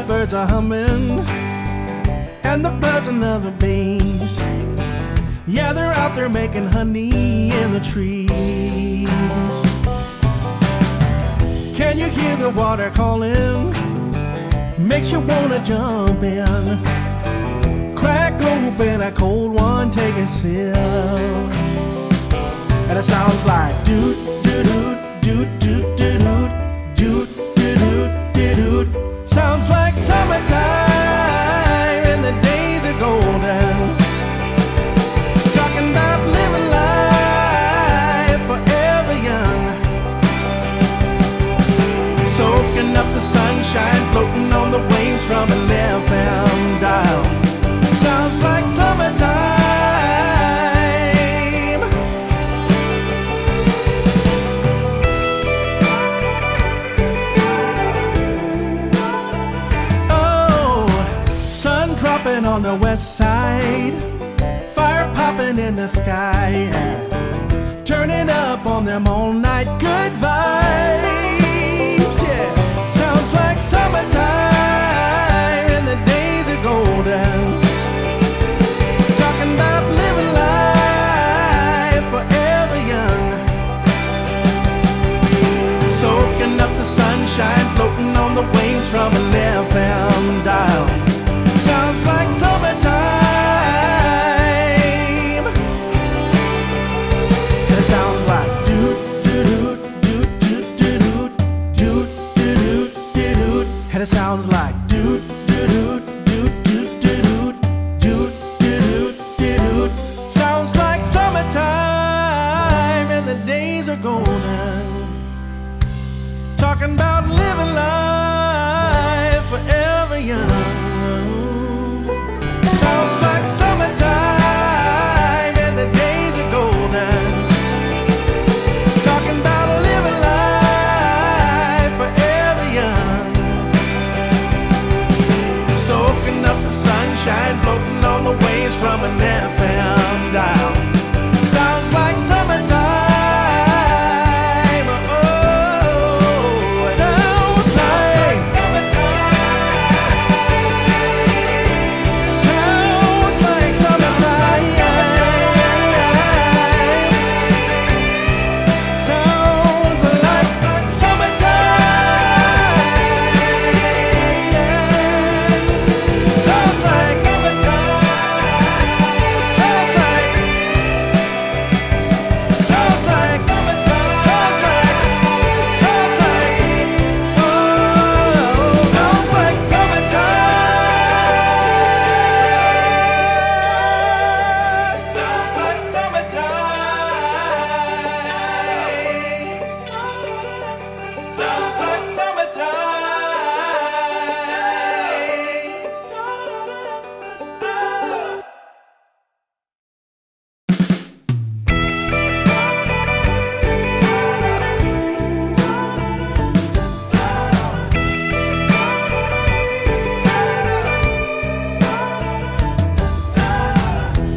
the birds are humming and the buzzing of the bees. Yeah, they're out there making honey in the trees. Can you hear the water calling? Makes you wanna jump in. Crack open a cold one, take a sip, and it sounds like doot doot doot doot doot doot doot doot doot doot. Sounds like summertime and the days are golden. Talking about living life forever young, soaking up the sunshine, floating on the waves from an FM dial. Sounds like summertime. Oh, sun dropping on the west side, fire popping in the sky, turning up on them all night good vibes. Yeah, sounds like summertime and the days are golden. Talking about living life forever young, soaking up the sunshine, floating on the waves from an FM dial. Sounds like summertime. It sounds like doot doot doot doot doot doot doot doot doot, and it sounds like doot doot doot doot doot doot doot doot. Sounds like summertime and the days are golden. Talking about living life forever young. Sounds like summertime and the days are golden. Talking about living life forever young, soaking up the sunshine, floating on the waves from an FM dial. Sounds like summertime.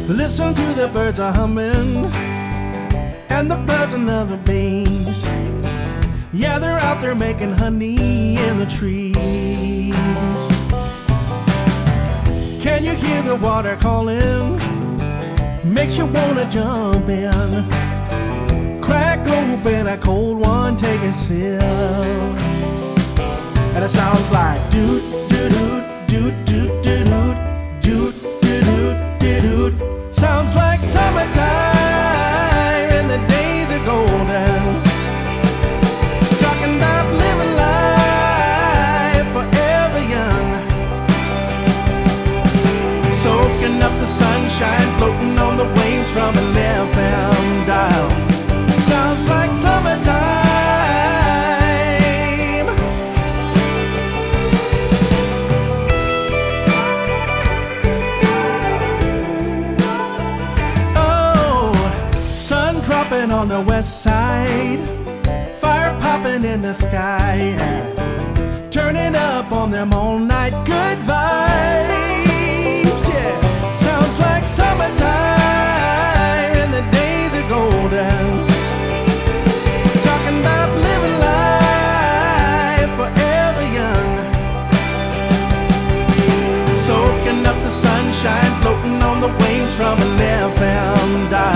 Listen to the birds are humming and the buzzing of the bees. Yeah, they're out there making honey in the trees. Can you hear the water calling? Makes you wanna jump in. Crack open a cold one, take a sip, and it sounds like doot doot doot doot doot doot doot doot doot. Sounds like summertime and the days are golden. Talking about living life forever young, soaking up the sunshine, floating on the waves from an FM dial. Sounds like summertime. Dropping on the west side, fire popping in the sky, turning up on them all night good vibes. Yeah, sounds like summertime and the days are golden. Talking about living life forever young, soaking up the sunshine, floating on the waves from an FM dial.